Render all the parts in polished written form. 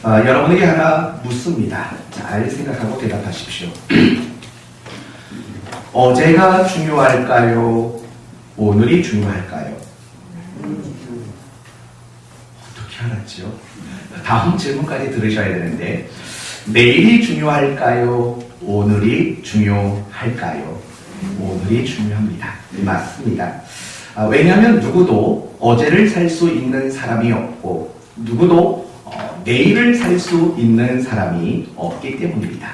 여러분에게 하나 묻습니다. 잘 생각하고 대답하십시오. 어제가 중요할까요? 오늘이 중요할까요? 어떻게 알았죠? 다음 질문까지 들으셔야 되는데, 내일이 중요할까요? 오늘이 중요할까요? 오늘이 중요합니다. 맞습니다. 왜냐하면 누구도 어제를 살 수 있는 사람이 없고 누구도 내일을 살 수 있는 사람이 없기 때문입니다.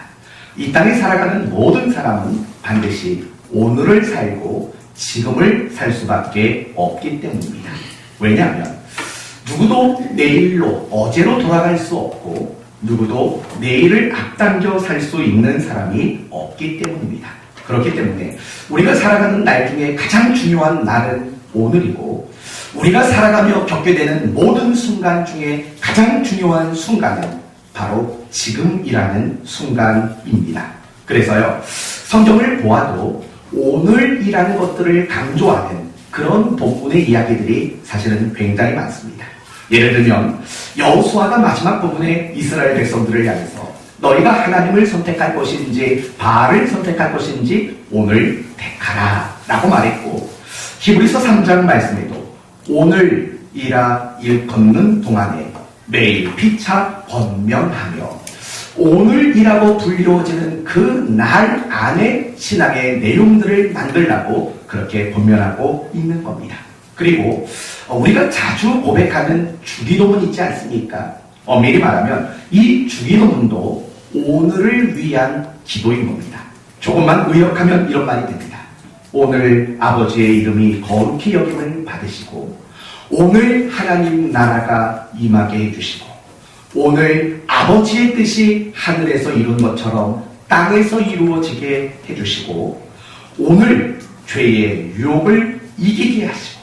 이 땅에 살아가는 모든 사람은 반드시 오늘을 살고 지금을 살 수밖에 없기 때문입니다. 왜냐하면 누구도 내일로 어제로 돌아갈 수 없고 누구도 내일을 앞당겨 살 수 있는 사람이 없기 때문입니다. 그렇기 때문에 우리가 살아가는 날 중에 가장 중요한 날은 오늘이고 우리가 살아가며 겪게 되는 모든 순간 중에 가장 중요한 순간은 바로 지금이라는 순간입니다. 그래서요, 성경을 보아도 오늘이라는 것들을 강조하는 그런 본문의 이야기들이 사실은 굉장히 많습니다. 예를 들면 여호수아가 마지막 부분에 이스라엘 백성들을 향해서 너희가 하나님을 선택할 것인지 바알을 선택할 것인지 오늘 택하라 라고 말했고, 히브리서 3장 말씀에도 오늘이라 일컫는 동안에 매일 피차 번명하며 오늘이라고 불리워지는 그 날 안에 신앙의 내용들을 만들라고 그렇게 번면하고 있는 겁니다. 그리고 우리가 자주 고백하는 주기도문 있지 않습니까? 엄밀히 말하면 이 주기도문도 오늘을 위한 기도인 겁니다. 조금만 의역하면 이런 말이 됩니다. 오늘 아버지의 이름이 거룩히 여김을 받으시고 오늘 하나님 나라가 임하게 해주시고 오늘 아버지의 뜻이 하늘에서 이룬 것처럼 땅에서 이루어지게 해주시고 오늘 죄의 유혹을 이기게 하시고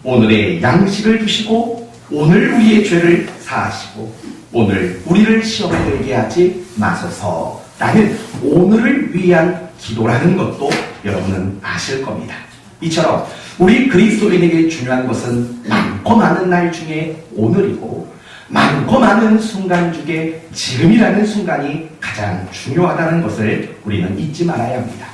오늘의 양식을 주시고 오늘 우리의 죄를 사하시고 오늘 우리를 시험에 들게 하지 마소서 라는 오늘을 위한 기도라는 것도 여러분은 아실 겁니다. 이처럼 우리 그리스도인에게 중요한 것은 많고 많은 날 중에 오늘이고 많고 많은 순간 중에 지금이라는 순간이 가장 중요하다는 것을 우리는 잊지 말아야 합니다.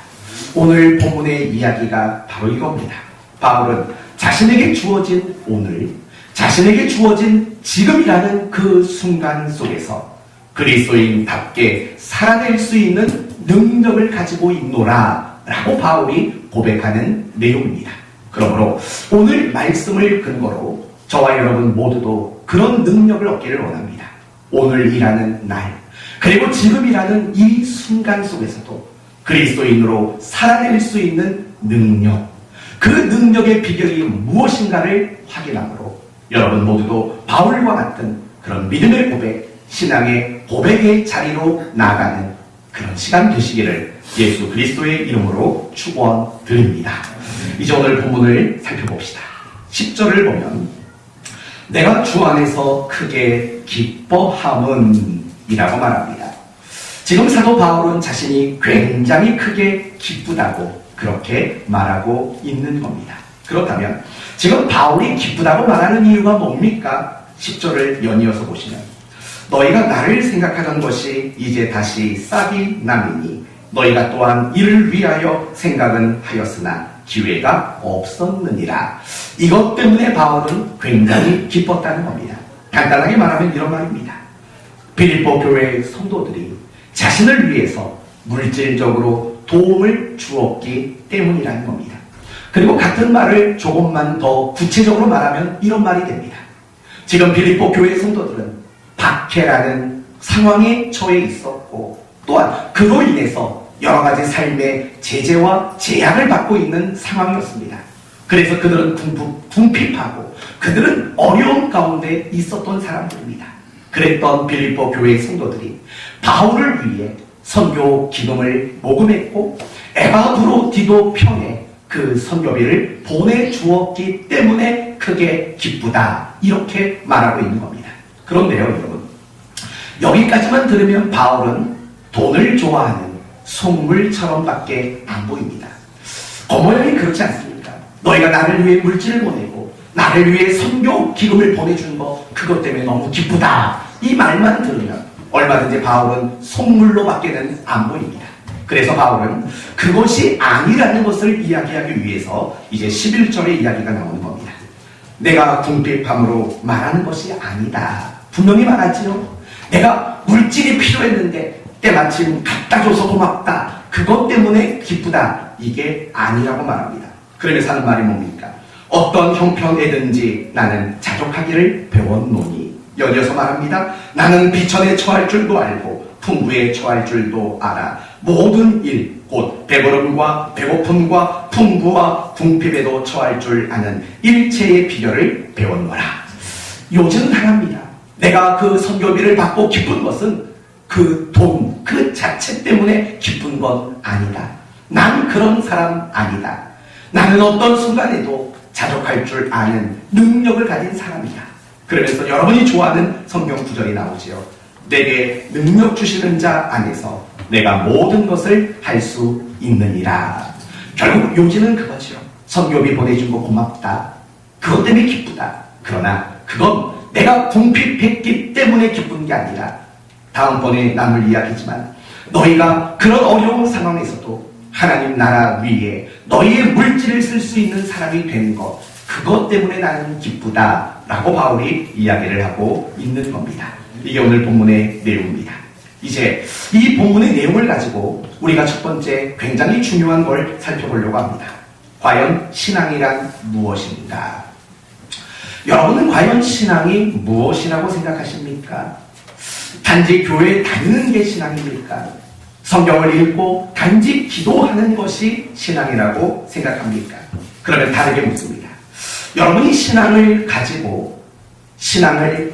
오늘 본문의 이야기가 바로 이겁니다. 바울은 자신에게 주어진 오늘, 자신에게 주어진 지금이라는 그 순간 속에서 그리스도인답게 살아낼 수 있는 능력을 가지고 있노라 라고 바울이 고백하는 내용입니다. 그러므로 오늘 말씀을 근거로 저와 여러분 모두도 그런 능력을 얻기를 원합니다. 오늘이라는 날, 그리고 지금이라는 이 순간 속에서도 그리스도인으로 살아낼 수 있는 능력, 그 능력의 비결이 무엇인가를 확인함으로 여러분 모두도 바울과 같은 그런 믿음의 고백, 신앙의 고백의 자리로 나아가는 그런 시간 되시기를 예수 그리스도의 이름으로 축원드립니다. 이제 오늘 본문을 살펴봅시다. 10절을 보면 내가 주 안에서 크게 기뻐함은 이라고 말합니다. 지금 사도 바울은 자신이 굉장히 크게 기쁘다고 그렇게 말하고 있는 겁니다. 그렇다면 지금 바울이 기쁘다고 말하는 이유가 뭡니까? 10절을 연이어서 보시면 너희가 나를 생각하던 것이 이제 다시 싹이 남이니 너희가 또한 이를 위하여 생각은 하였으나 기회가 없었느니라. 이것 때문에 바울은 굉장히 기뻤다는 겁니다. 간단하게 말하면 이런 말입니다. 빌립보 교회의 성도들이 자신을 위해서 물질적으로 도움을 주었기 때문이라는 겁니다. 그리고 같은 말을 조금만 더 구체적으로 말하면 이런 말이 됩니다. 지금 빌립보 교회의 성도들은 박해라는 상황에 처해 있었고 또한 그로 인해서 여러 가지 삶의 제재와 제약을 받고 있는 상황이었습니다. 그래서 그들은 궁핍하고 그들은 어려움 가운데 있었던 사람들입니다. 그랬던 빌립보 교회의 성도들이 바울을 위해 선교 기금을 모금했고 에바브로디도 편에 그 선교비를 보내주었기 때문에 크게 기쁘다 이렇게 말하고 있는 겁니다. 그런데요 여러분, 여기까지만 들으면 바울은 돈을 좋아하는 속물처럼밖에 안 보입니다. 겉모양이 그렇지 않습니까? 너희가 나를 위해 물질을 보내고 나를 위해 선교 기금을 보내준 거 그것 때문에 너무 기쁘다 이 말만 들으면 얼마든지 바울은 속물로밖에는 안 보입니다. 그래서 바울은 그것이 아니라는 것을 이야기하기 위해서 이제 11절의 이야기가 나오는 겁니다. 내가 궁핍함으로 말하는 것이 아니다. 분명히 말하지요. 내가 물질이 필요했는데 때마침 갖다 줘서 고맙다. 그것 때문에 기쁘다. 이게 아니라고 말합니다. 그러면서 하는 말이 뭡니까? 어떤 형편에든지 나는 자족하기를 배웠노니. 연이어서 말합니다. 나는 비천에 처할 줄도 알고 풍부에 처할 줄도 알아. 모든 일, 곧 배부름과 배고픔과 풍부와 궁핍에도 처할 줄 아는 일체의 비결을 배웠노라. 요즘 당합니다. 내가 그 선교비를 받고 기쁜 것은 그 돈, 그 자체 때문에 기쁜 건 아니다. 난 그런 사람 아니다. 나는 어떤 순간에도 자족할 줄 아는 능력을 가진 사람이다. 그러면서 여러분이 좋아하는 성경 구절이 나오지요. 내게 능력 주시는 자 안에서 내가 모든 것을 할 수 있느니라. 결국 요지는 그거죠. 선교비 보내준 거 고맙다. 그것 때문에 기쁘다. 그러나 그건 내가 궁핍했기 때문에 기쁜 게 아니라 다음번에 나눌 이야기지만 너희가 그런 어려운 상황에서도 하나님 나라 위에 너희의 물질을 쓸 수 있는 사람이 된 것, 그것 때문에 나는 기쁘다라고 바울이 이야기를 하고 있는 겁니다. 이게 오늘 본문의 내용입니다. 이제 이 본문의 내용을 가지고 우리가 첫 번째 굉장히 중요한 걸 살펴보려고 합니다. 과연 신앙이란 무엇인가? 여러분은 과연 신앙이 무엇이라고 생각하십니까? 단지 교회에 다니는 게 신앙입니까? 성경을 읽고 단지 기도하는 것이 신앙이라고 생각합니까? 그러면 다르게 묻습니다. 여러분이 신앙을 가지고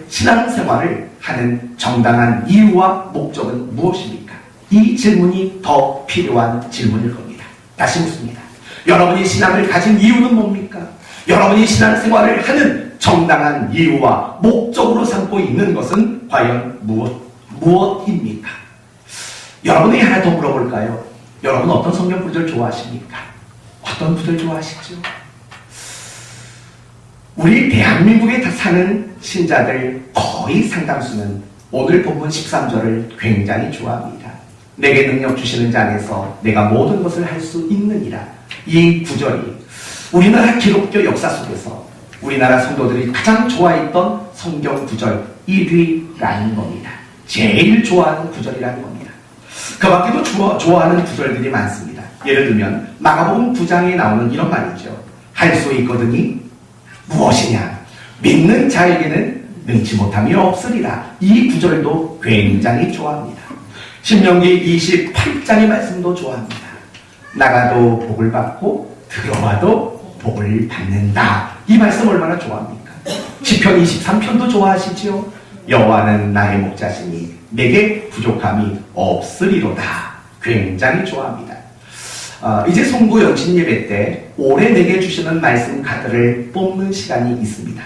신앙생활을 하는 정당한 이유와 목적은 무엇입니까? 이 질문이 더 필요한 질문일 겁니다. 다시 묻습니다. 여러분이 신앙을 가진 이유는 뭡니까? 여러분이 신앙생활을 하는 정당한 이유와 목적으로 삼고 있는 것은 과연 무엇입니까? 여러분이 하나 더 물어볼까요? 여러분 어떤 성경 구절 좋아하십니까? 어떤 구절 좋아하시죠? 우리 대한민국에 사는 신자들 거의 상당수는 오늘 본문 13절을 굉장히 좋아합니다. 내게 능력 주시는 자 안에서 내가 모든 것을 할 수 있느니라. 이 구절이 우리나라 기독교 역사 속에서 우리나라 성도들이 가장 좋아했던 성경 구절 1위라는 겁니다. 제일 좋아하는 구절이라는 겁니다. 그 밖에도 좋아하는 구절들이 많습니다. 예를 들면 마가복음 9장에 나오는 이런 말이죠. 할 수 있거든이 무엇이냐? 믿는 자에게는 능치 못함이 없으리라. 이 구절도 굉장히 좋아합니다. 신명기 28장의 말씀도 좋아합니다. 나가도 복을 받고 들어와도 복을 받는다. 이 말씀 얼마나 좋아합니까? 시편 23편도 좋아하시지요? 여호와는 나의 목자시니 내게 부족함이 없으리로다. 굉장히 좋아합니다. 이제 송구 영신 예배 때 올해 내게 주시는 말씀 카드를 뽑는 시간이 있습니다.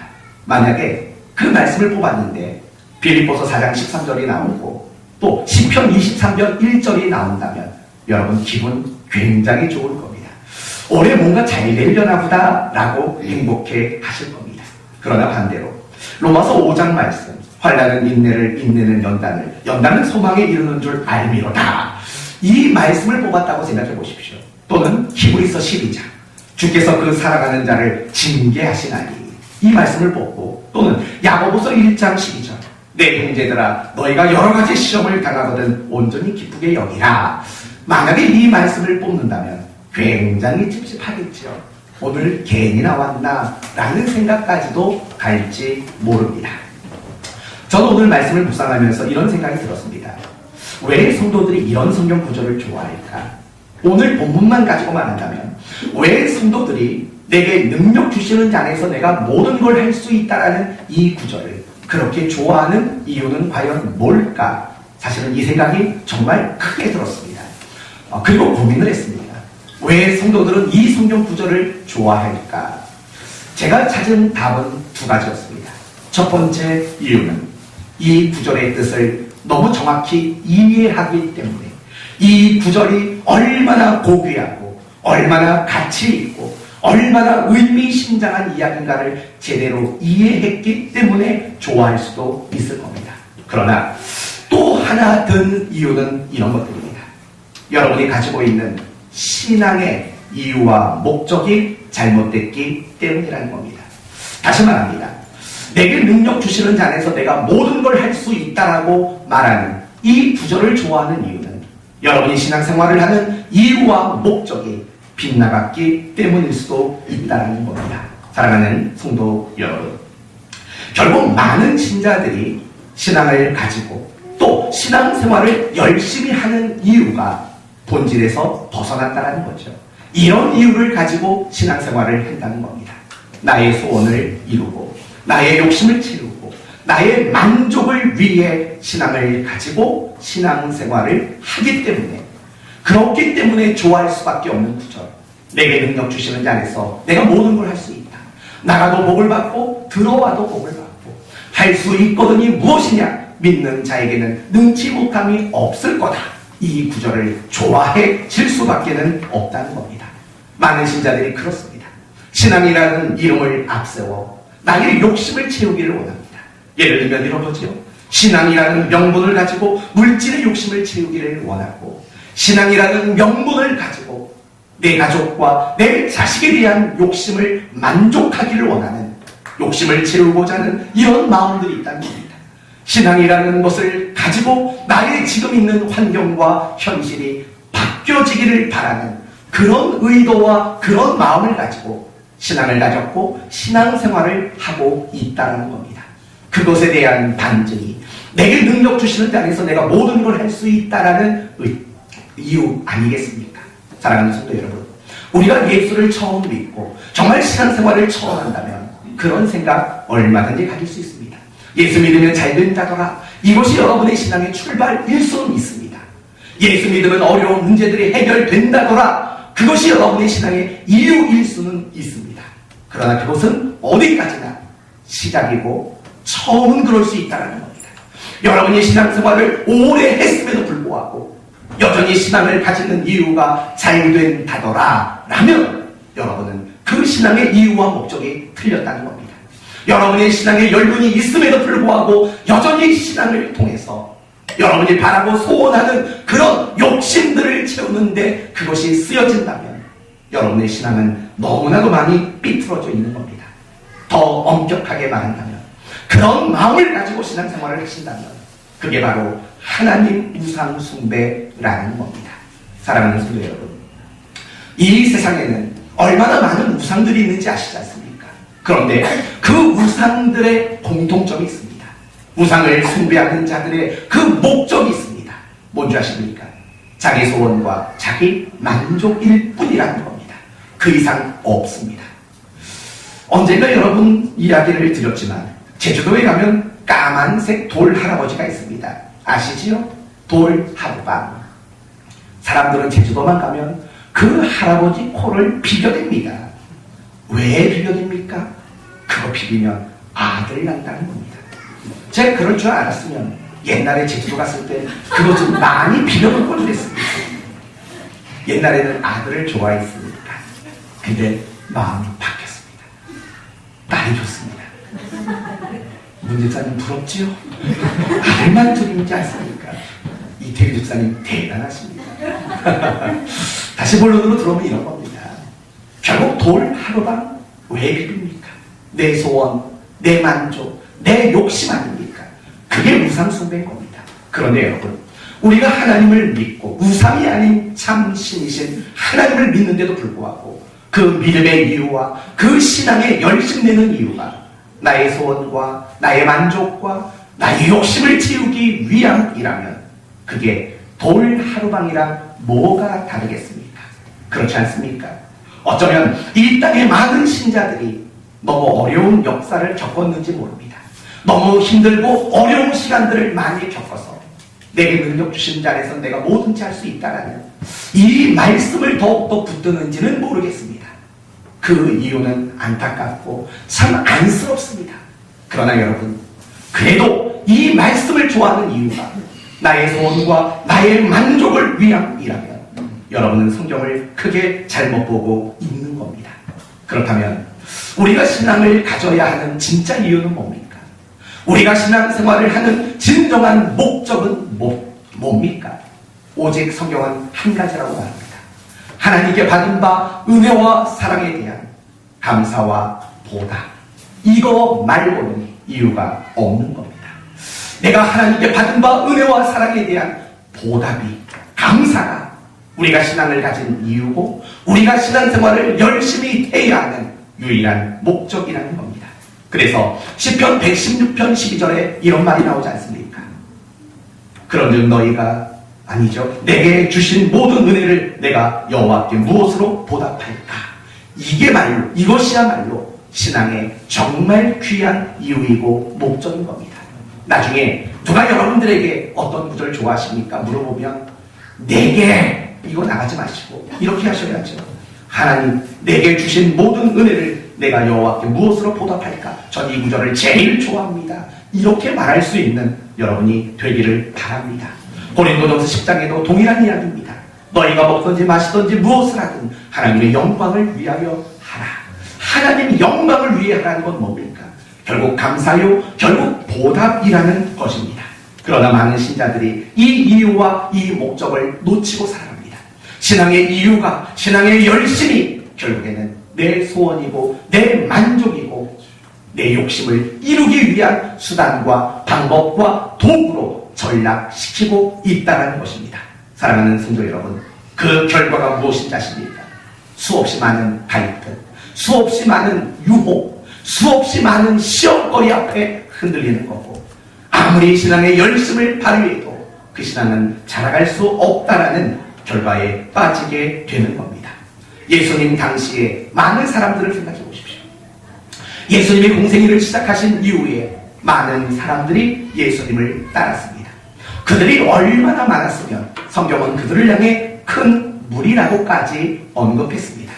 만약에 그 말씀을 뽑았는데 빌립보서 4장 13절이 나오고 또 시편 23편 1절이 나온다면 여러분 기분 굉장히 좋을 겁니다. 올해 뭔가 잘 되려나 보다 라고 행복해 하실 겁니다. 그러나 반대로 로마서 5장 말씀 환난은 인내를, 인내는 연단을, 연단은 소망에 이르는 줄 알미로다. 이 말씀을 뽑았다고 생각해 보십시오. 또는 히브리서 12장 주께서 그 살아가는 자를 징계하시나니 이 말씀을 뽑고 또는 야고보서 1장 12절 내 형제들아 너희가 여러 가지 시험을 당하거든 온전히 기쁘게 여기라. 만약에 이 말씀을 뽑는다면 굉장히 찝찝하겠죠. 오늘 괜히 나왔나 라는 생각까지도 갈지 모릅니다. 저는 오늘 말씀을 묵상하면서 이런 생각이 들었습니다. 왜 성도들이 이런 성경 구절을 좋아할까? 오늘 본문만 가지고 말한다면 왜 성도들이 내게 능력 주시는 자 안에서 내가 모든 걸 할 수 있다라는 이 구절을 그렇게 좋아하는 이유는 과연 뭘까? 사실은 이 생각이 정말 크게 들었습니다. 그리고 고민을 했습니다. 왜 성도들은 이 성경 구절을 좋아할까? 제가 찾은 답은 두 가지였습니다. 첫 번째 이유는 이 구절의 뜻을 너무 정확히 이해하기 때문에 이 구절이 얼마나 고귀하고 얼마나 가치 있고 얼마나 의미심장한 이야기인가를 제대로 이해했기 때문에 좋아할 수도 있을 겁니다. 그러나 또 하나 든 이유는 이런 것들입니다. 여러분이 가지고 있는 신앙의 이유와 목적이 잘못됐기 때문이라는 겁니다. 다시 말합니다. 내게 능력 주시는 자 안에서 내가 모든 걸 할 수 있다라고 말하는 이 구절을 좋아하는 이유는 여러분이 신앙생활을 하는 이유와 목적이 빗나갔기 때문일 수도 있다는 겁니다. 사랑하는 성도 여러분, 결국 많은 신자들이 신앙을 가지고 또 신앙생활을 열심히 하는 이유가 본질에서 벗어났다는 거죠. 이런 이유를 가지고 신앙생활을 한다는 겁니다. 나의 소원을 이루고 나의 욕심을 채우고 나의 만족을 위해 신앙을 가지고 신앙생활을 하기 때문에, 그렇기 때문에 좋아할 수밖에 없는 구절. 내게 능력 주시는 자 안에서 내가 모든 걸 할 수 있다. 나가도 복을 받고 들어와도 복을 받고 할 수 있거든이 무엇이냐? 믿는 자에게는 능치 못함이 없을 거다. 이 구절을 좋아해질 수밖에는 없다는 겁니다. 많은 신자들이 그렇습니다. 신앙이라는 이름을 앞세워 나의 욕심을 채우기를 원합니다. 예를 들면 이런 거죠. 신앙이라는 명분을 가지고 물질의 욕심을 채우기를 원하고, 신앙이라는 명분을 가지고 내 가족과 내 자식에 대한 욕심을 만족하기를 원하는, 욕심을 채우고자 하는 이런 마음들이 있다는 겁니다. 신앙이라는 것을 가지고 나의 지금 있는 환경과 현실이 바뀌어지기를 바라는 그런 의도와 그런 마음을 가지고 신앙을 가졌고 신앙생활을 하고 있다는 겁니다. 그것에 대한 반증이 내게 능력 주시는 자 안에서 내가 모든 걸 할 수 있다라는 이유 아니겠습니까? 사랑하는 성도 여러분, 우리가 예수를 처음 믿고 정말 신앙생활을 처음 한다면 그런 생각 얼마든지 가질 수 있습니다. 예수 믿으면 잘 된다더라. 이것이 여러분의 신앙의 출발일 수는 있습니다. 예수 믿으면 어려운 문제들이 해결된다더라. 그것이 여러분의 신앙의 이유일 수는 있습니다. 그러나 그것은 어디까지나 시작이고 처음은 그럴 수 있다는 겁니다. 여러분이 신앙생활을 오래 했음에도 불구하고 여전히 신앙을 가지는 이유가 잘 된다더라 라면 여러분은 그 신앙의 이유와 목적이 틀렸다는 겁니다. 여러분의 신앙에 연륜이 있음에도 불구하고 여전히 신앙을 통해서 여러분이 바라고 소원하는 그런 욕심들을 채우는데 그것이 쓰여진다면 여러분의 신앙은 너무나도 많이 삐뚤어져 있는 겁니다. 더 엄격하게 말한다면, 그런 마음을 가지고 신앙생활을 하신다면 그게 바로 하나님 우상 숭배라는 겁니다. 사랑하는 성도 여러분, 이 세상에는 얼마나 많은 우상들이 있는지 아시지 않습니까? 그런데 그 우상들의 공통점이 있습니다. 우상을 숭배하는 자들의 그 목적이 있습니다. 뭔지 아십니까? 자기 소원과 자기 만족일 뿐이라는 겁니다. 그 이상 없습니다. 언젠가 여러분 이야기를 드렸지만 제주도에 가면 까만색 돌 할아버지가 있습니다. 아시지요? 돌 하루방. 사람들은 제주도만 가면 그 할아버지 코를 비벼댑니다. 왜 비벼댑니까? 그거 비비면 아들 난다는 겁니다. 제가 그럴 줄 알았으면 옛날에 제주도 갔을 때 그거 좀 많이 비벼볼 걸 그랬습니다. 옛날에는 아들을 좋아했으니까. 근데 마음이 바뀌었습니다. 딸이 좋습니다. 문 집사님 부럽지요? 아들만 둘이지 않습니까? 이태규 집사님 대단하십니다. 다시 본론으로 들어오면 이런 겁니다. 결국 돌 하루방 왜 비빕니까? 내 소원, 내 만족, 내 욕심 아닙니까? 그게 우상 숭배인 겁니다. 그런데 여러분, 우리가 하나님을 믿고 우상이 아닌 참 신이신 하나님을 믿는데도 불구하고 그 믿음의 이유와 그 신앙에 열심내는 이유가 나의 소원과 나의 만족과 나의 욕심을 채우기 위함이라면 그게 돌 하루방이랑 뭐가 다르겠습니까? 그렇지 않습니까? 어쩌면 이 땅의 많은 신자들이 너무 어려운 역사를 겪었는지 모릅니다. 너무 힘들고 어려운 시간들을 많이 겪어서 내게 능력 주신 자 안에서 내가 뭐든지 할 수 있다라는 이 말씀을 더욱더 붙드는지는 모르겠습니다. 그 이유는 안타깝고 참 안쓰럽습니다. 그러나 여러분, 그래도 이 말씀을 좋아하는 이유가 나의 소원과 나의 만족을 위함이라면 여러분은 성경을 크게 잘못 보고 있는 겁니다. 그렇다면 우리가 신앙을 가져야 하는 진짜 이유는 뭡니까? 우리가 신앙생활을 하는 진정한 목적은 뭡니까? 오직 성경은 한 가지라고 말합니다. 하나님께 받은 바 은혜와 사랑에 대한 감사와 보답. 이거 말고는 이유가 없는 겁니다. 내가 하나님께 받은 바 은혜와 사랑에 대한 보답이, 감사가 우리가 신앙을 가진 이유고 우리가 신앙생활을 열심히 해야 하는 유일한 목적이라는 겁니다. 그래서 시편 116편 12절에 이런 말이 나오지 않습니까? 그런즉 너희가 아니죠. 내게 주신 모든 은혜를 내가 여호와께 무엇으로 보답할까? 이것이야말로 신앙의 정말 귀한 이유이고 목적인 겁니다. 나중에 누가 여러분들에게 어떤 구절 좋아하십니까? 물어보면 내게 이거 나가지 마시고 이렇게 하셔야죠. 하나님 내게 주신 모든 은혜를 내가 여호와께 무엇으로 보답할까? 전 이 구절을 제일 좋아합니다. 이렇게 말할 수 있는 여러분이 되기를 바랍니다. 고린도전서 10장에도 동일한 이야기입니다. 너희가 먹든지 마시든지 무엇을 하든 하나님의 영광을 위하여 하라. 하나님의 영광을 위해 하라는 건 뭡니까? 결국 감사요, 결국 보답이라는 것입니다. 그러나 많은 신자들이 이 이유와 이 목적을 놓치고 살아갑니다. 신앙의 이유가, 신앙의 열심이 결국에는 내 소원이고 내 만족이고 내 욕심을 이루기 위한 수단과 방법과 도구로 전락시키고 있다는 것입니다. 사랑하는 성도 여러분, 그 결과가 무엇인지 아십니까? 수없이 많은 갈등, 수없이 많은 유혹, 수없이 많은 시험거리 앞에 흔들리는 거고, 아무리 신앙의 열심을 발휘해도 그 신앙은 자라갈 수 없다라는 결과에 빠지게 되는 겁니다. 예수님 당시에 많은 사람들을 생각해 보십시오. 예수님이 공생애를 시작하신 이후에 많은 사람들이 예수님을 따랐습니다. 그들이 얼마나 많았으면 성경은 그들을 향해 큰 무리라고까지 언급했습니다.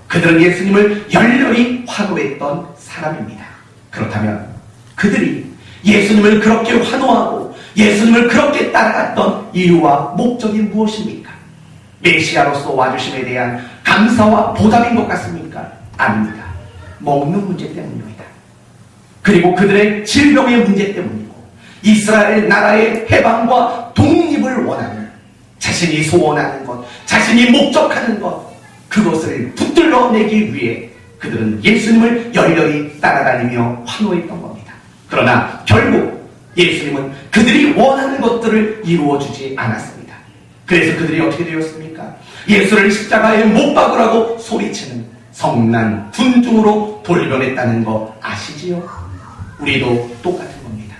그들은 예수님을 열렬히 환호했던 사람입니다. 그렇다면 그들이 예수님을 그렇게 환호하고 예수님을 그렇게 따라갔던 이유와 목적이 무엇입니까? 메시아로서 와주심에 대한 감사와 보답인 것 같습니까? 아닙니다. 먹는 문제 때문입니다. 그리고 그들의 질병의 문제 때문이고 이스라엘 나라의 해방과 독립을 원하는, 자신이 소원하는 것, 자신이 목적하는 것, 그것을 붙들러내기 위해 그들은 예수님을 열렬히 따라다니며 환호했던 겁니다. 그러나 결국 예수님은 그들이 원하는 것들을 이루어주지 않았습니다. 그래서 그들이 어떻게 되었습니까? 예수를 십자가에 못 박으라고 소리치는 성난 군중으로 돌변했다는 거 아시지요? 우리도 똑같은 겁니다.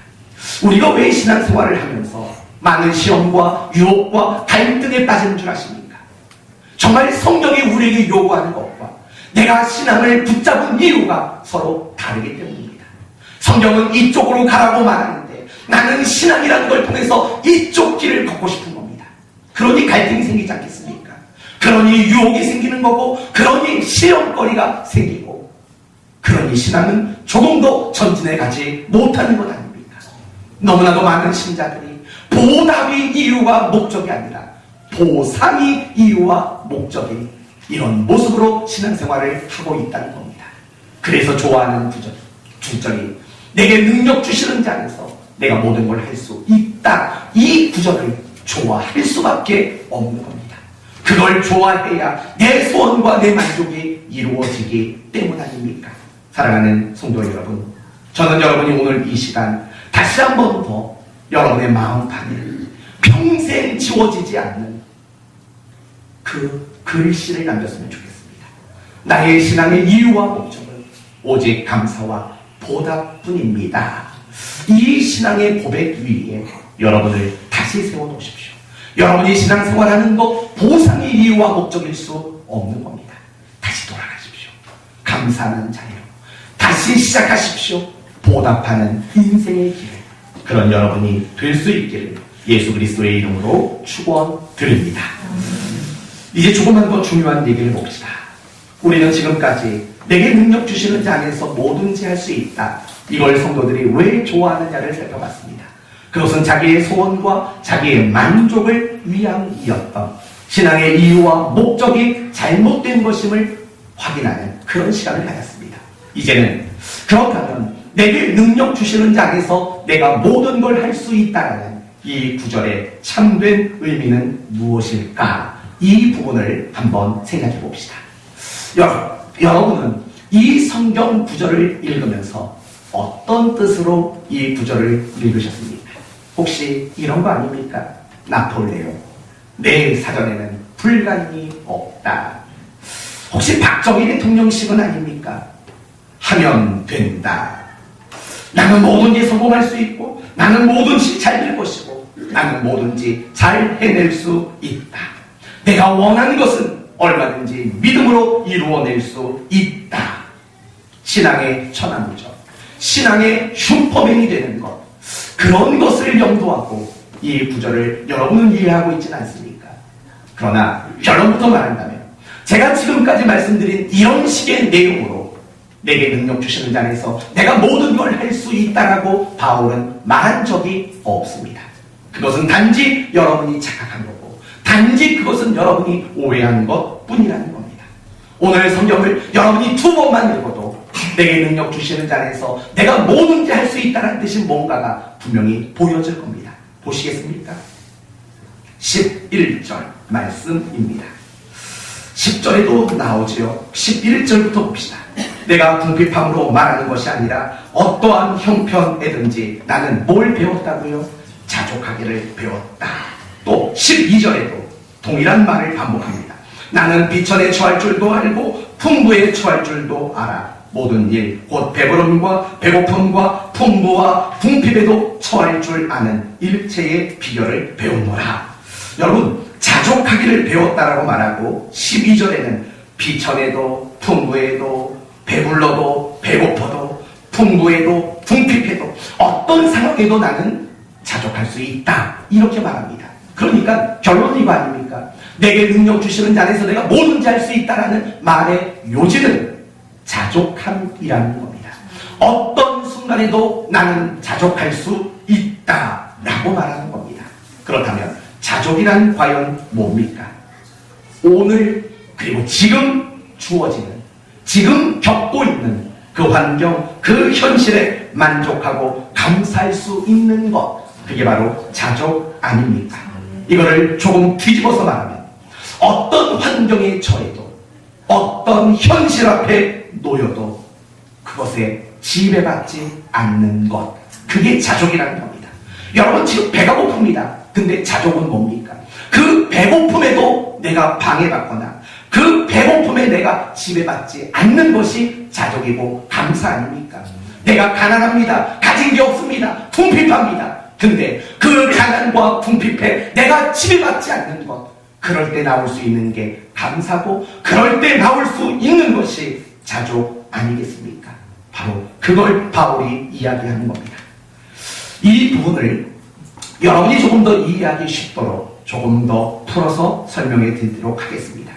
우리가 왜 신앙생활을 하면서 많은 시험과 유혹과 갈등에 빠지는 줄 아십니까? 정말 성경이 우리에게 요구하는 것과 내가 신앙을 붙잡은 이유가 서로 다르기 때문입니다. 성경은 이쪽으로 가라고 말하는데 나는 신앙이라는 걸 통해서 이쪽 길을 걷고 싶은 겁니다. 그러니 갈등이 생기지 않겠습니까? 그러니 유혹이 생기는 거고, 그러니 시험거리가 생기고, 그러니 신앙은 조금 더 전진해 가지 못하는 것 아닙니까? 너무나도 많은 신자들이 보답이 이유와 목적이 아니라 보상이 이유와 목적인 이런 모습으로 신앙생활을 하고 있다는 겁니다. 그래서 좋아하는 구절이 내게 능력 주시는 자 안에서 내가 모든 걸 할 수 있다. 이 구절을 좋아할 수밖에 없는 겁니다. 그걸 좋아해야 내 소원과 내 만족이 이루어지기 때문 아닙니까? 사랑하는 성도 여러분, 저는 여러분이 오늘 이 시간 다시 한 번 더 여러분의 마음판에 평생 지워지지 않는 그 글씨를 남겼으면 좋겠습니다. 나의 신앙의 이유와 목적은 오직 감사와 보답뿐입니다. 이 신앙의 고백 위에 여러분을 다시 세워놓으십시오. 여러분이 신앙생활하는 것 보상의 이유와 목적일 수 없는 겁니다. 다시 돌아가십시오. 감사하는 자리로 다시 시작하십시오. 보답하는 인생의 길을, 그런 여러분이 될 수 있기를 예수 그리스도의 이름으로 축원드립니다. 이제 조금만 더 중요한 얘기를 봅시다. 우리는 지금까지 내게 능력 주시는 자 안에서 뭐든지 할 수 있다, 이걸 성도들이 왜 좋아하느냐를 살펴봤습니다. 그것은 자기의 소원과 자기의 만족을 위함이었던, 신앙의 이유와 목적이 잘못된 것임을 확인하는 그런 시간을 가졌습니다. 이제는 그렇다면 내게 능력 주시는 자 안에서 안에서 내가 모든 걸 할 수 있다라는 이 구절의 참된 의미는 무엇일까? 이 부분을 한번 생각해 봅시다. 여러분은 이 성경 구절을 읽으면서 어떤 뜻으로 이 구절을 읽으셨습니까? 혹시 이런 거 아닙니까? 나폴레옹, 내 사전에는 불가능이 없다. 혹시 박정희 대통령식은 아닙니까? 하면 된다. 나는 뭐든지 성공할 수 있고, 나는 뭐든지 잘 될 것이고, 나는 뭐든지 잘 해낼 수 있다. 내가 원하는 것은 얼마든지 믿음으로 이루어낼 수 있다. 신앙의 천하무적, 신앙의 슈퍼맨이 되는 것, 그런 것을 염두하고 이 구절을 여러분은 이해하고 있지는 않습니까? 그러나 결론부터 말한다면 제가 지금까지 말씀드린 이런 식의 내용으로 내게 능력 주시는 자 안에서 내가 모든 걸 할 수 있다라고 바울은 말한 적이 없습니다. 그것은 단지 여러분이 착각한 거고, 단지 그것은 여러분이 오해한 것 뿐이라는 겁니다. 오늘 성경을 여러분이 2번만 읽어도 내게 능력 주시는 자 안에서 내가 뭐든지 할 수 있다는 뜻이 뭔가가 분명히 보여질 겁니다. 보시겠습니까? 11절 말씀입니다. 10절에도 나오지요. 11절부터 봅시다. 내가 궁핍함으로 말하는 것이 아니라 어떠한 형편에든지 나는 뭘 배웠다고요? 자족하기를 배웠다. 또 12절에도 동일한 말을 반복합니다. 나는 비천에 처할 줄도 알고 풍부에 처할 줄도 알아. 모든 일, 곧 배부름과 배고픔과 풍부와 궁핍에도 처할 줄 아는 일체의 비결을 배우노라. 여러분, 자족하기를 배웠다라고 말하고 12절에는 비천에도 풍부에도 배불러도 배고파도 풍부에도 궁핍해도 어떤 상황에도 나는 자족할 수 있다. 이렇게 말합니다. 그러니까 결론이 이거 아닙니까? 내게 능력 주시는 자 안에서 내가 뭐든지 할 수 있다라는 말의 요지는 자족함이라는 겁니다. 어떤 순간에도 나는 자족할 수 있다라고 말하는 겁니다. 그렇다면 자족이란 과연 뭡니까? 오늘 그리고 지금 주어지는, 지금 겪고 있는 그 환경, 그 현실에 만족하고 감사할 수 있는 것, 그게 바로 자족 아닙니까? 이거를 조금 뒤집어서 말하면 어떤 환경에 처해도, 어떤 현실 앞에 놓여도 그것에 지배받지 않는 것, 그게 자족이라는 겁니다. 여러분, 지금 배가 고픕니다. 근데 자족은 뭡니까? 그 배고픔에도 내가 방해받거나 그 배고픔에 내가 지배받지 않는 것이 자족이고 감사 아닙니까? 내가 가난합니다. 가진 게 없습니다. 궁핍합니다. 근데 그 가난과 궁핍에 내가 지배받지 않는 것, 그럴 때 나올 수 있는 게 감사고, 그럴 때 나올 수 있는 것이 자족 아니겠습니까? 바로 그걸 바울이 이야기하는 겁니다. 이 부분을 여러분이 조금 더 이해하기 쉽도록 조금 더 풀어서 설명해 드리도록 하겠습니다.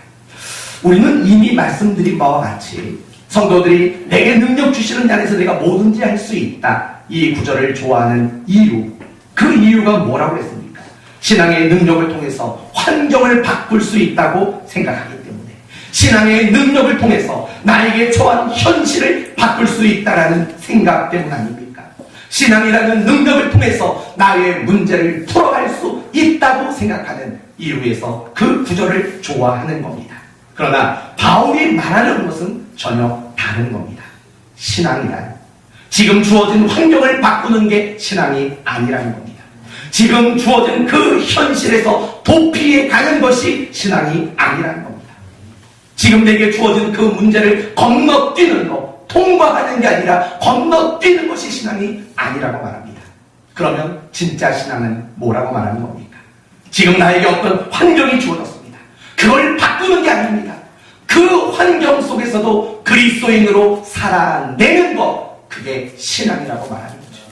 우리는 이미 말씀드린 바와 같이 성도들이 내게 능력 주시는 자 안에서 내가 뭐든지 할 수 있다, 이 구절을 좋아하는 이유, 그 이유가 뭐라고 했습니까? 신앙의 능력을 통해서 환경을 바꿀 수 있다고 생각하기 때문에, 신앙의 능력을 통해서 나에게 처한 현실을 바꿀 수 있다는 생각 때문 아닙니까? 신앙이라는 능력을 통해서 나의 문제를 풀어갈 수 있다고 생각하는 이유에서 그 구절을 좋아하는 겁니다. 그러나 바울이 말하는 것은 전혀 다른 겁니다. 신앙이란 지금 주어진 환경을 바꾸는 게 신앙이 아니라는 겁니다. 지금 주어진 그 현실에서 도피해 가는 것이 신앙이 아니라는 겁니다. 지금 내게 주어진 그 문제를 건너뛰는 것, 통과하는 게 아니라 건너뛰는 것이 신앙이 아니라고 말합니다. 그러면 진짜 신앙은 뭐라고 말하는 겁니까? 지금 나에게 어떤 환경이 주어졌습니다. 그걸 바꾸는 게 아닙니다. 그 환경 속에서도 그리스도인으로 살아내는 것, 그게 신앙이라고 말하는 거죠.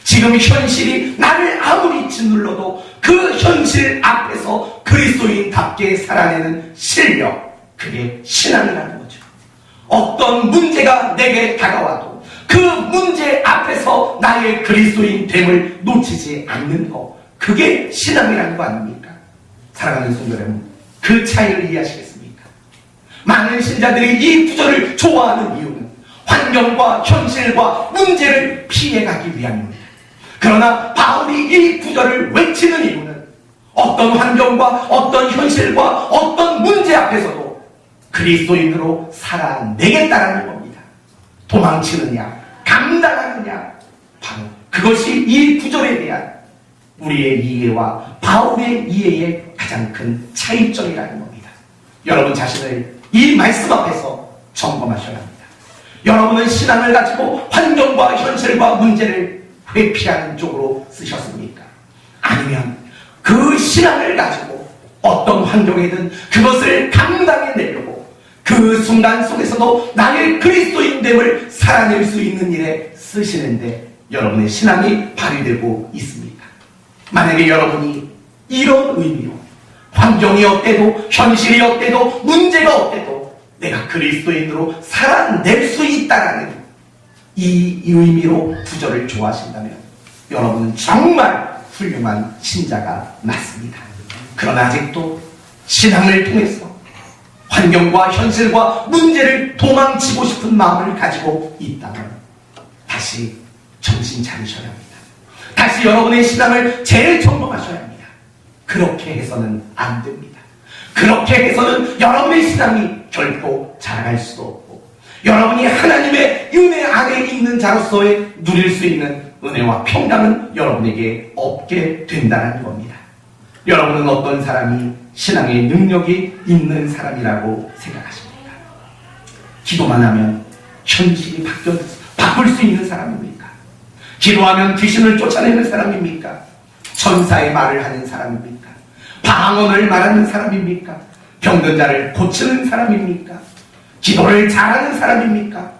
지금 현실이 나를 아무리 짓눌러도 그 현실 앞에서 그리스도인답게 살아내는 실력, 그게 신앙이라는 거죠. 어떤 문제가 내게 다가와도 그 문제 앞에서 나의 그리스도인 됨을 놓치지 않는 것, 그게 신앙이라는 거 아닙니까? 사랑하는 성도 여러분, 그 차이를 이해하시겠습니까? 많은 신자들이 이 구절을 좋아하는 이유는 환경과 현실과 문제를 피해가기 위함입니다. 그러나 바울이 이 구절을 외치는 이유는 어떤 환경과 어떤 현실과 어떤 문제 앞에서도 그리스도인으로 살아내겠다라는 겁니다. 도망치느냐 감당하느냐, 바로 그것이 이 구절에 대한 우리의 이해와 바울의 이해의 가장 큰 차이점이라는 겁니다. 여러분 자신을 이 말씀 앞에서 점검하셔야 합니다. 여러분은 신앙을 가지고 환경과 현실과 문제를 회피하는 쪽으로 쓰셨습니까? 아니면 그 신앙을 가지고 어떤 환경이든 그것을 감당해내려고 그 순간 속에서도 나의 그리스도인됨을 살아낼 수 있는 일에 쓰시는데 여러분의 신앙이 발휘되고 있습니까? 만약에 여러분이 이런 의미로 환경이 어때도 현실이 어때도 문제가 어때도 내가 그리스도인으로 살아낼 수 있다라는 이 의미로 구절을 좋아하신다면 여러분은 정말 훌륭한 신자가 맞습니다. 그러나 아직도 신앙을 통해서 환경과 현실과 문제를 도망치고 싶은 마음을 가지고 있다면 다시 정신 차리셔야 합니다. 다시 여러분의 신앙을 재점검하셔야 합니다. 그렇게 해서는 안 됩니다. 그렇게 해서는 여러분의 신앙이 결코 자라갈 수도 없고 여러분이 하나님의 은혜 안에 있는 자로서의 누릴 수 있는 은혜와 평강은 여러분에게 없게 된다는 겁니다. 여러분은 어떤 사람이 신앙의 능력이 있는 사람이라고 생각하십니까? 기도만 하면 현실이 바꿀 수 있는 사람입니까? 기도하면 귀신을 쫓아내는 사람입니까? 천사의 말을 하는 사람입니까? 방언을 말하는 사람입니까? 병든 자를 고치는 사람입니까? 기도를 잘하는 사람입니까?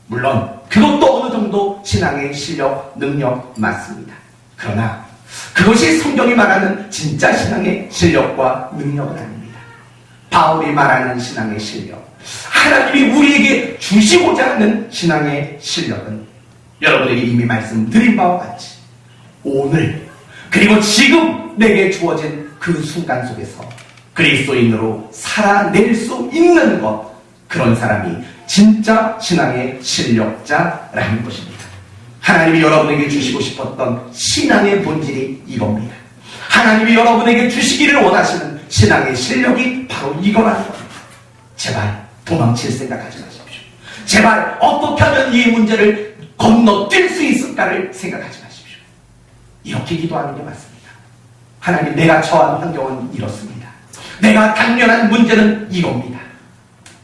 물론 그것도 어느 정도 신앙의 실력, 능력 맞습니다. 그러나 그것이 성경이 말하는 진짜 신앙의 실력과 능력은 아닙니다. 바울이 말하는 신앙의 실력, 하나님이 우리에게 주시고자 하는 신앙의 실력은 여러분에게 이미 말씀드린 바와 같이 오늘 그리고 지금 내게 주어진 그 순간 속에서 그리스도인으로 살아낼 수 있는 것, 그런 사람이 진짜 신앙의 실력자라는 것입니다. 하나님이 여러분에게 주시고 싶었던 신앙의 본질이 이겁니다. 하나님이 여러분에게 주시기를 원하시는 신앙의 실력이 바로 이거라는 겁니다. 제발 도망칠 생각하지 마십시오. 제발 어떻게 하면 이 문제를 건너뛸 수 있을까를 생각하지 마십시오. 이렇게 기도하는 게 맞습니다. 하나님, 내가 처한 환경은 이렇습니다. 내가 당면한 문제는 이겁니다.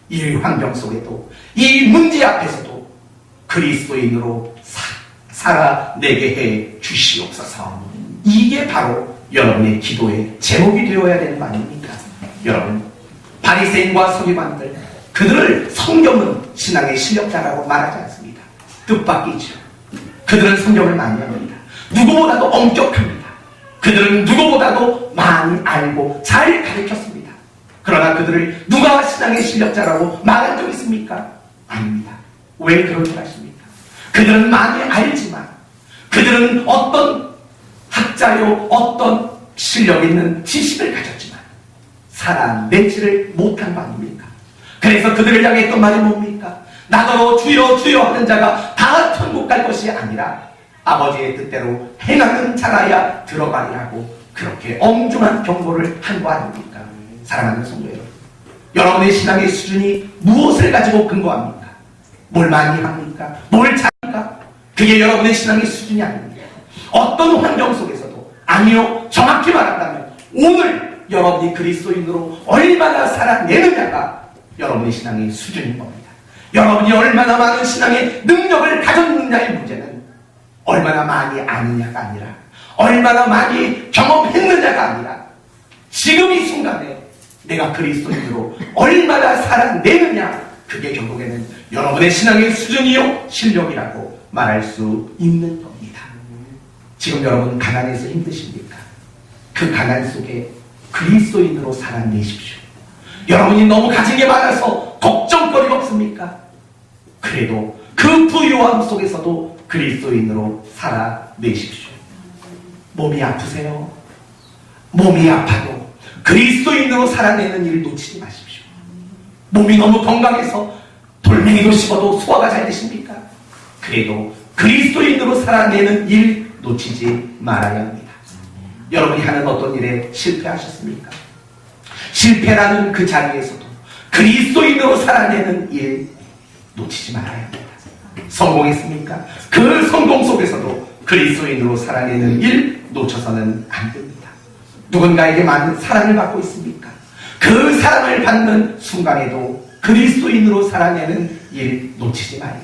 이 환경 속에도 이 문제 앞에서도 그리스도인으로 살아내게 해 주시옵소서. 이게 바로 여러분의 기도의 제목이 되어야 되는 거 아닙니까? 여러분, 바리새인과 서기관들, 그들을 성경은 신앙의 실력자라고 말하지 않습니다. 뜻밖이죠. 그들은 성경을 많이 합니다. 누구보다도 엄격합니다. 그들은 누구보다도 많이 알고 잘 가르쳤습니다. 그러나 그들을 누가 신앙의 실력자라고 말한 적 있습니까? 아닙니다. 왜 그렇게 하십니까? 그들은 많이 알지만 그들은 어떤 학자요, 어떤 실력 있는 지식을 가졌지만 살아내지를 못한 거 아닙니까? 그래서 그들을 향해 했던 말이 뭡니까? 나더러 주여 주여 하는 자가 다 천국 갈 것이 아니라 아버지의 뜻대로 행하는 자라야 들어가리라고 그렇게 엄중한 경고를 한 거 아닙니까? 사랑하는 성도 여러분, 여러분의 신앙의 수준이 무엇을 가지고 근거합니까? 뭘 많이 합니까? 뭘 잘합니까? 그게 여러분의 신앙의 수준이 아닙니다. 어떤 환경 속에서도, 아니요, 정확히 말한다면 오늘 여러분이 그리스도인으로 얼마나 살아내느냐가 여러분의 신앙의 수준인 겁니다. 여러분이 얼마나 많은 신앙의 능력을 가졌느냐의 문제는 얼마나 많이 아느냐가 아니라, 얼마나 많이 경험했느냐가 아니라, 지금 이 순간에 내가 그리스도인으로 얼마나 살아내느냐, 그게 결국에는 여러분의 신앙의 수준이요 실력이라고 말할 수 있는 겁니다. 지금 여러분 가난해서 힘드십니까? 그 가난 속에 그리스도인으로 살아내십시오. 여러분이 너무 가진 게 많아서 걱정거리가 없습니까? 그래도 그 부유함 속에서도 그리스도인으로 살아내십시오. 몸이 아프세요? 몸이 아파도 그리스도인으로 살아내는 일을 놓치지 마십시오. 몸이 너무 건강해서 돌멩이도 씹어도 소화가 잘 되십니까? 그래도 그리스도인으로 살아내는 일 놓치지 말아야 합니다. 여러분이 하는 어떤 일에 실패하셨습니까? 실패라는 그 자리에서도 그리스도인으로 살아내는 일 놓치지 말아야 합니다. 성공했습니까? 그 성공 속에서도 그리스도인으로 살아내는 일 놓쳐서는 안 됩니다. 누군가에게 많은 사랑을 받고 있습니까? 그 사랑을 받는 순간에도 그리스도인으로 살아내는 일 놓치지 말아요.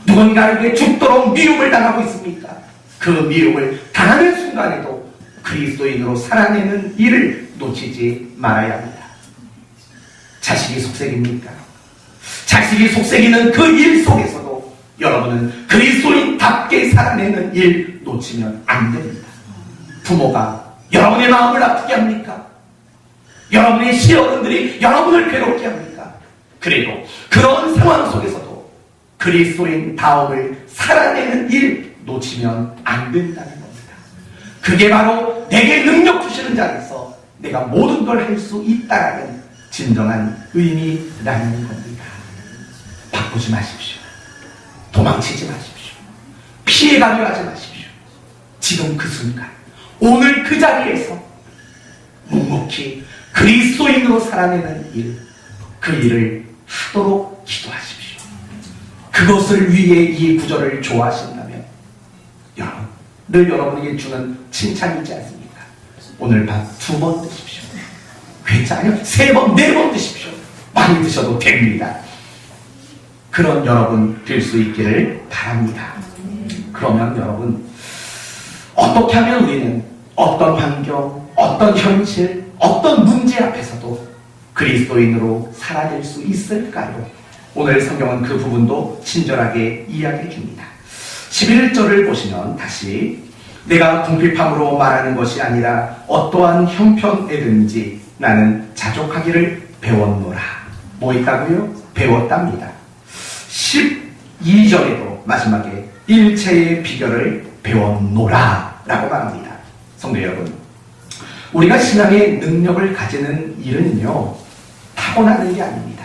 누군가에게 죽도록 미움을 당하고 있습니까? 그 미움을 당하는 순간에도 그리스도인으로 살아내는 일을 놓치지 말아야 합니다. 자식이 속색입니까? 자식이 속색이는 그 일 속에서도 여러분은 그리스도인답게 살아내는 일 놓치면 안 됩니다. 부모가 여러분의 마음을 아프게 합니까? 여러분의 시어른들이 여러분을 괴롭게 합니까? 그리고 그런 상황 속에서도 그리스도인 다움을 살아내는 일 놓치면 안 된다는 겁니다. 그게 바로 내게 능력 주시는 자에서 내가 모든 걸 할 수 있다라는 진정한 의미라는 겁니다. 바꾸지 마십시오. 도망치지 마십시오. 피해가려 하지 마십시오. 지금 그 순간, 오늘 그 자리에서 묵묵히 그리스도인으로 살아내는 일, 그 일을 하도록 기도하십시오. 그것을 위해 이 구절을 좋아하신다면 여러분, 늘 여러분에게 주는 칭찬이 있지 않습니까? 오늘 밤 2번 드십시오. 괜찮아요? 3번, 4번 드십시오. 많이 드셔도 됩니다. 그런 여러분 될 수 있기를 바랍니다. 그러면 여러분, 어떻게 하면 우리는 어떤 환경, 어떤 현실, 어떤 문제 앞에서도 그리스도인으로 살아낼 수 있을까요? 오늘 성경은 그 부분도 친절하게 이야기해 줍니다. 11절을 보시면 다시 내가 궁핍함으로 말하는 것이 아니라 어떠한 형편에든지 나는 자족하기를 배웠노라. 뭐 있다고요? 배웠답니다. 12절에도 마지막에 일체의 비결을 배웠노라 라고 말합니다. 성도 여러분, 우리가 신앙의 능력을 가지는 일은요, 타고나는 게 아닙니다.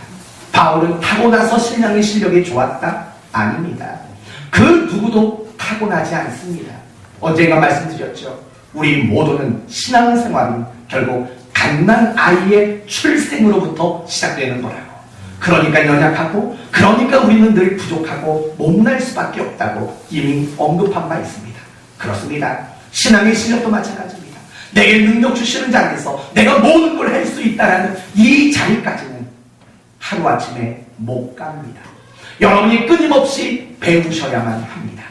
바울은 타고나서 신앙의 실력이 좋았다? 아닙니다. 그 누구도 타고나지 않습니다. 언젠가 말씀드렸죠. 우리 모두는 신앙생활은 결국 갓난 아이의 출생으로부터 시작되는 거라고. 그러니까 연약하고, 그러니까 우리는 늘 부족하고 못날 수밖에 없다고 이미 언급한 바 있습니다. 그렇습니다. 신앙의 실력도 마찬가지입니다. 내게 능력 주시는 자리에서 내가 모든 걸 할 수 있다는 이 자리까지는 하루아침에 못 갑니다. 여러분이 끊임없이 배우셔야만 합니다.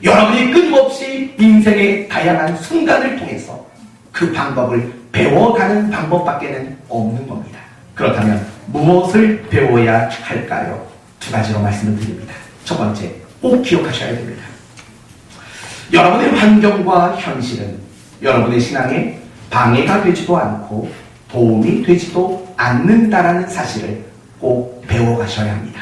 여러분이 끊임없이 인생의 다양한 순간을 통해서 그 방법을 배워가는 방법밖에는 없는 겁니다. 그렇다면 무엇을 배워야 할까요? 2가지로 말씀을 드립니다. 첫 번째, 꼭 기억하셔야 됩니다. 여러분의 환경과 현실은 여러분의 신앙에 방해가 되지도 않고 도움이 되지도 않는다라는 사실을 꼭 배워가셔야 합니다.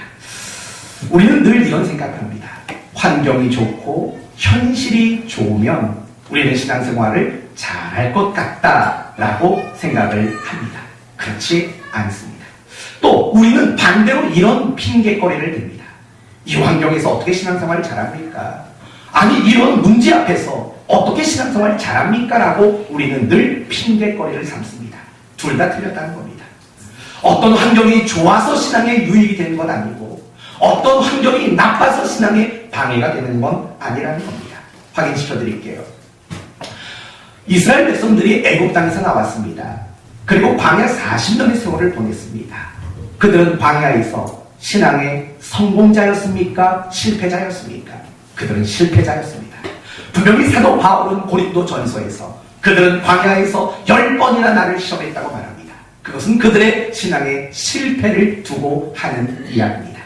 우리는 늘 이런 생각을 합니다. 환경이 좋고 현실이 좋으면 우리는 신앙생활을 잘할 것 같다라고 생각을 합니다. 그렇지 않습니다. 또 우리는 반대로 이런 핑계거리를 댑니다. 이 환경에서 어떻게 신앙생활을 잘합니까? 아니, 이런 문제 앞에서 어떻게 신앙생활을 잘합니까? 라고 우리는 늘 핑계거리를 삼습니다. 둘 다 틀렸다는 겁니다. 어떤 환경이 좋아서 신앙에 유익이 되는 건 아니고 어떤 환경이 나빠서 신앙에 방해가 되는 건 아니라는 겁니다. 확인시켜 드릴게요. 이스라엘 백성들이 애굽 땅에서 나왔습니다. 그리고 광야 40년의 세월을 보냈습니다. 그들은 광야에서 신앙의 성공자였습니까? 실패자였습니까? 그들은 실패자였습니다. 분명히 사도 바울은 고린도 전서에서 그들은 광야에서 10번이나 나를 시험했다고 말합니다. 그것은 그들의 신앙의 실패를 두고 하는 이야기입니다.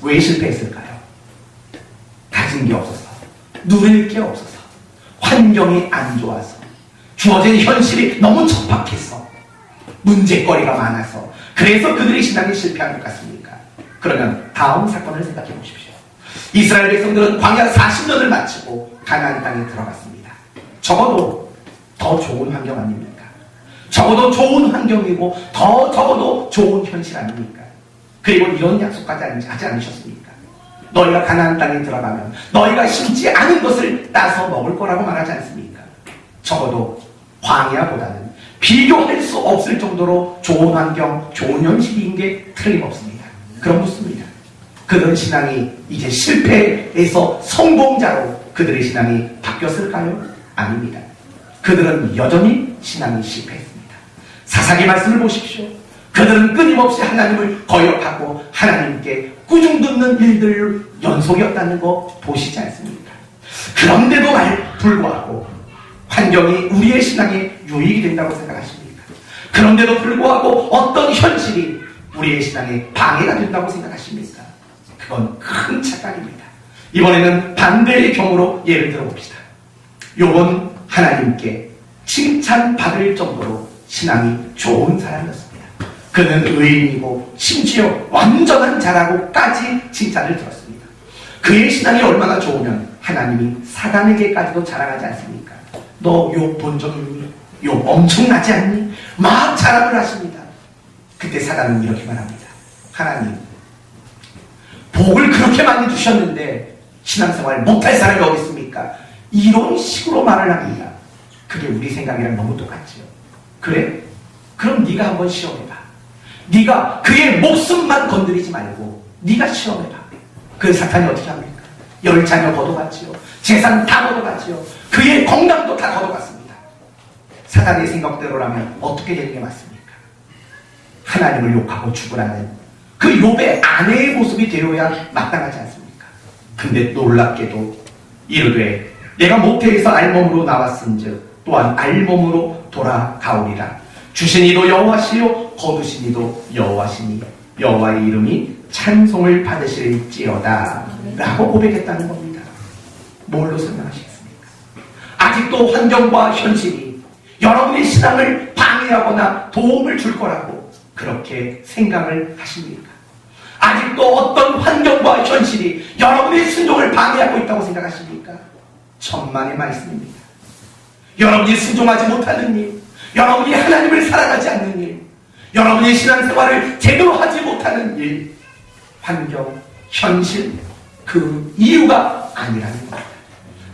왜 실패했을까요? 가진 게 없어서, 누릴 게 없어서, 환경이 안 좋아서, 주어진 현실이 너무 척박해서, 문제거리가 많아서, 그래서 그들이 신앙에 실패한 것 같습니까? 그러면 다음 사건을 생각해 보십시오. 이스라엘 백성들은 광야 40년을 마치고 가나안 땅에 들어갔습니다. 적어도 더 좋은 환경 아닙니까? 적어도 좋은 환경이고 적어도 좋은 현실 아닙니까? 그리고 이런 약속까지 하지 않으셨습니까? 너희가 가나안 땅에 들어가면 너희가 심지 않은 것을 따서 먹을 거라고 말하지 않습니까? 적어도 광야보다는 비교할 수 없을 정도로 좋은 환경, 좋은 현실인 게 틀림없습니다. 그럼 묻습니다. 그들의 신앙이 이제 실패에서 성공자로 그들의 신앙이 바뀌었을까요? 아닙니다. 그들은 여전히 신앙이 실패했습니다. 사사기 말씀을 보십시오. 그들은 끊임없이 하나님을 거역하고 하나님께 꾸중 듣는 일들 연속이었다는 거 보시지 않습니까? 그런데도 불구하고 환경이 우리의 신앙에 유익이 된다고 생각하십니까? 그런데도 불구하고 어떤 현실이 우리의 신앙에 방해가 된다고 생각하십니까? 그건 큰 착각입니다. 이번에는 반대의 경우로 예를 들어봅시다. 욥은 하나님께 칭찬받을 정도로 신앙이 좋은 사람이었습니다. 그는 의인이고 심지어 완전한 자라고까지 칭찬을 들었습니다. 그의 신앙이 얼마나 좋으면 하나님이 사단에게까지도 자랑하지 않습니까? 너 욥 본 적 있니? 욥 엄청나지 않니? 막 자랑을 하십니다. 그때 사단은 이렇게 말합니다. 하나님, 복을 그렇게 많이 주셨는데 신앙생활 못할 사람이 어디 있습니까? 이런 식으로 말을 합니다. 그게 우리 생각이랑 너무 똑같지요. 그래? 그럼 네가 한번 시험해봐. 네가 그의 목숨만 건드리지 말고 네가 시험해봐. 그 사탄이 어떻게 합니까? 10자녀 걷어갔지요. 재산 다 걷어갔지요. 그의 건강도 다 걷어갔습니다. 사탄의 생각대로라면 어떻게 되는 게 맞습니까? 하나님을 욕하고 죽으라는 그 욥의 아내의 모습이 되어야 마땅하지 않습니까? 근데 놀랍게도 이르되 내가 모태에서 알몸으로 나왔은즉 또한 알몸으로 돌아가오리라. 주신 이도 여호와시요 거두신 이도 여호와시니 여호와의 이름이 찬송을 받으실지어다 라고 고백했다는 겁니다. 뭘로 설명하시겠습니까? 아직도 환경과 현실이 여러분의 신앙을 방해하거나 도움을 줄 거라고 그렇게 생각을 하십니까? 아직도 어떤 환경과 현실이 여러분의 순종을 방해하고 있다고 생각하십니까? 천만의 말씀입니다. 여러분이 순종하지 못하는 일, 여러분이 하나님을 사랑하지 않는 일, 여러분의 신앙생활을 제대로 하지 못하는 일, 환경, 현실, 그 이유가 아니라는 겁니다.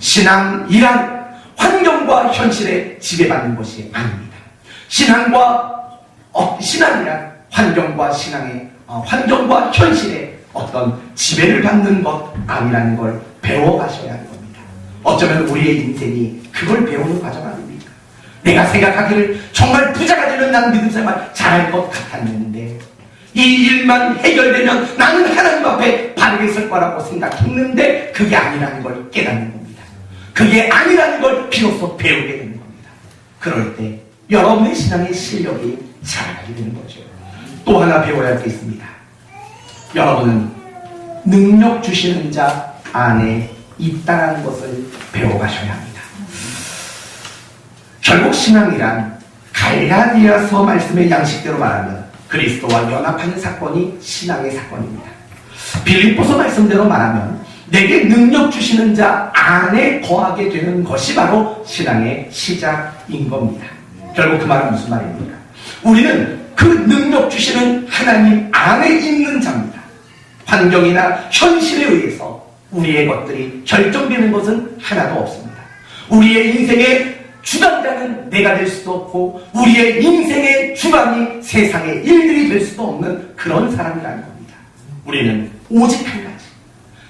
신앙이란 환경과 현실에 지배받는 것이 아닙니다. 신앙이란 환경과 환경과 현실에 어떤 지배를 받는 것 아니라는 걸 배워가셔야 하는 겁니다. 어쩌면 우리의 인생이 그걸 배우는 과정 아닙니까? 내가 생각하기를 정말 부자가 되면 나는 믿음 생활 잘할 것 같았는데 이 일만 해결되면 나는 하나님 앞에 바르게 설 거라고 생각했는데 그게 아니라는 걸 깨닫는 겁니다. 그게 아니라는 걸 비로소 배우게 되는 겁니다. 그럴 때 여러분의 신앙의 실력이 자라게 되는 거죠. 또 하나 배워야 할 게 있습니다. 여러분은 능력 주시는 자 안에 있다는 것을 배워가셔야 합니다. 결국 신앙이란 갈라디아서 말씀의 양식대로 말하면 그리스도와 연합하는 사건이 신앙의 사건입니다. 빌립보서 말씀대로 말하면 내게 능력 주시는 자 안에 거하게 되는 것이 바로 신앙의 시작인 겁니다. 결국 그 말은 무슨 말입니까? 우리는 그 능력 주시는 하나님 안에 있는 자입니다. 환경이나 현실에 의해서 우리의 것들이 결정되는 것은 하나도 없습니다. 우리의 인생의 주관자는 내가 될 수도 없고 우리의 인생의 주관이 세상의 일들이 될 수도 없는 그런 사람이라는 겁니다. 우리는 오직 한 가지,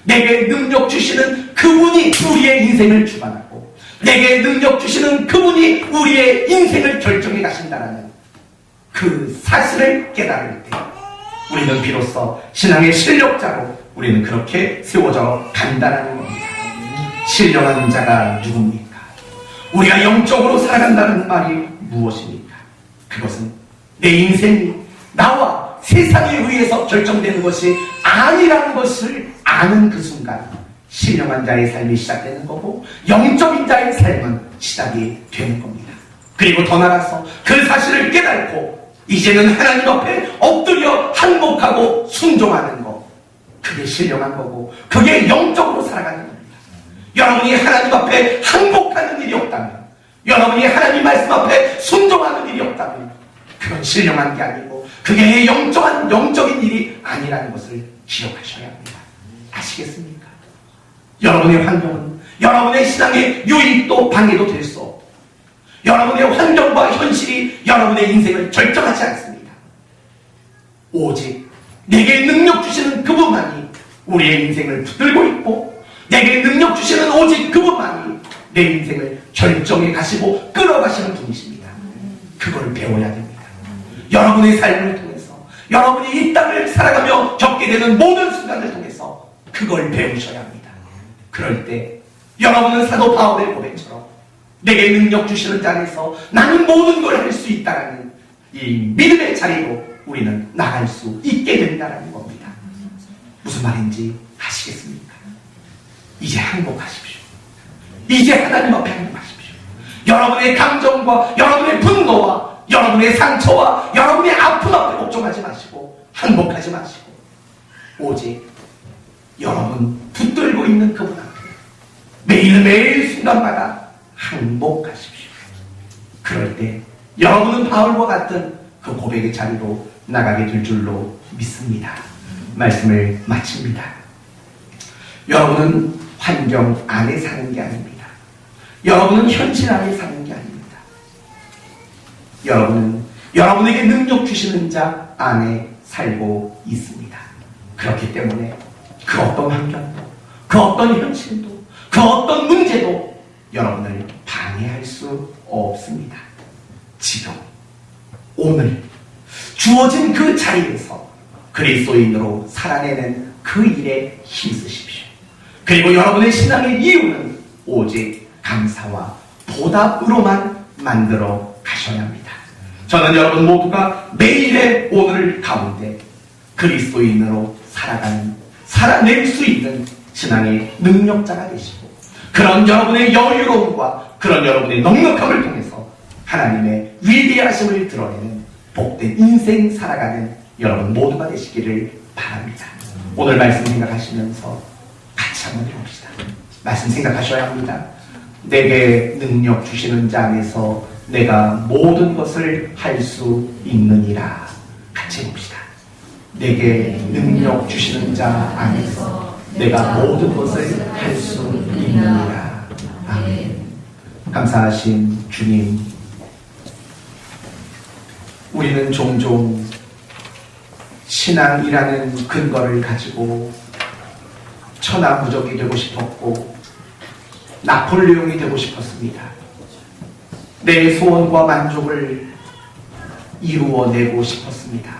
내게 능력 주시는 그분이 우리의 인생을 주관하고 내게 능력 주시는 그분이 우리의 인생을 결정해 가신다는 그 사실을 깨달을 때 우리는 비로소 신앙의 실력자로 우리는 그렇게 세워져 간다는 겁니다. 신령한 자가 누굽니까? 우리가 영적으로 살아간다는 말이 무엇입니까? 그것은 내 인생이 나와 세상에 의해서 결정되는 것이 아니라는 것을 아는 그 순간 신령한 자의 삶이 시작되는 거고 영적인 자의 삶은 시작이 되는 겁니다. 그리고 더 나아가서 그 사실을 깨닫고 이제는 하나님 앞에 엎드려 항복하고 순종하는 것, 그게 신령한 거고 그게 영적으로 살아가는 겁니다. 여러분이 하나님 앞에 항복하는 일이 없다면, 여러분이 하나님 말씀 앞에 순종하는 일이 없다면 그건 신령한 게 아니고 그게 영적인 일이 아니라는 것을 기억하셔야 합니다. 아시겠습니까? 여러분의 환경은 여러분의 신앙의 유익도 방해도 될 수 없고, 여러분의 환경과 현실이 여러분의 인생을 결정하지 않습니다. 오직 내게 능력 주시는 그분만이 우리의 인생을 붙들고 있고, 내게 능력 주시는 오직 그분만이 내 인생을 결정해 가시고 끌어가시는 분이십니다. 그걸 배워야 됩니다. 여러분의 삶을 통해서, 여러분이 이 땅을 살아가며 겪게 되는 모든 순간을 통해서 그걸 배우셔야 합니다. 그럴 때 여러분은 사도 바울의 고백처럼 내게 능력 주시는 자리에서 나는 모든 걸 할 수 있다라는 이 믿음의 자리로 우리는 나갈 수 있게 된다는 겁니다. 무슨 말인지 아시겠습니까? 이제 항복하십시오. 이제 하나님 앞에 항복하십시오. 여러분의 감정과 여러분의 분노와 여러분의 상처와 여러분의 아픔 앞에 걱정하지 마시고 항복하지 마시고 오직 여러분 붙들고 있는 그분 앞에 매일매일 순간마다 항복하십시오. 그럴 때 여러분은 바울과 같은 그 고백의 자리로 나가게 될 줄로 믿습니다. 말씀을 마칩니다. 여러분은 환경 안에 사는 게 아닙니다. 여러분은 현실 안에 사는 게 아닙니다. 여러분은 여러분에게 능력 주시는 자 안에 살고 있습니다. 그렇기 때문에 그 어떤 환경도, 그 어떤 현실도, 그 어떤 문제도 여러분을 방해할 수 없습니다. 지금, 오늘 주어진 그 자리에서 그리스도인으로 살아내는 그 일에 힘쓰십시오. 그리고 여러분의 신앙의 이유는 오직 감사와 보답으로만 만들어 가셔야 합니다. 저는 여러분 모두가 매일의 오늘 가운데 그리스도인으로 살아낼 수 있는 신앙의 능력자가 되시고, 그런 여러분의 여유로움과 그런 여러분의 넉넉함을 통해서 하나님의 위대하심을 드러내는 복된 인생 살아가는 여러분 모두가 되시기를 바랍니다. 오늘 말씀 생각하시면서 같이 한번 해봅시다. 말씀 생각하셔야 합니다. 내게 능력 주시는 자 안에서 내가 모든 것을 할 수 있느니라. 같이 해봅시다. 내게 능력 주시는 자 안에서 내가 모든 것을 할 수 있느니라. 아멘. 감사하신 주님, 우리는 종종 신앙이라는 근거를 가지고 천하무적이 되고 싶었고 나폴레옹이 되고 싶었습니다. 내 소원과 만족을 이루어내고 싶었습니다.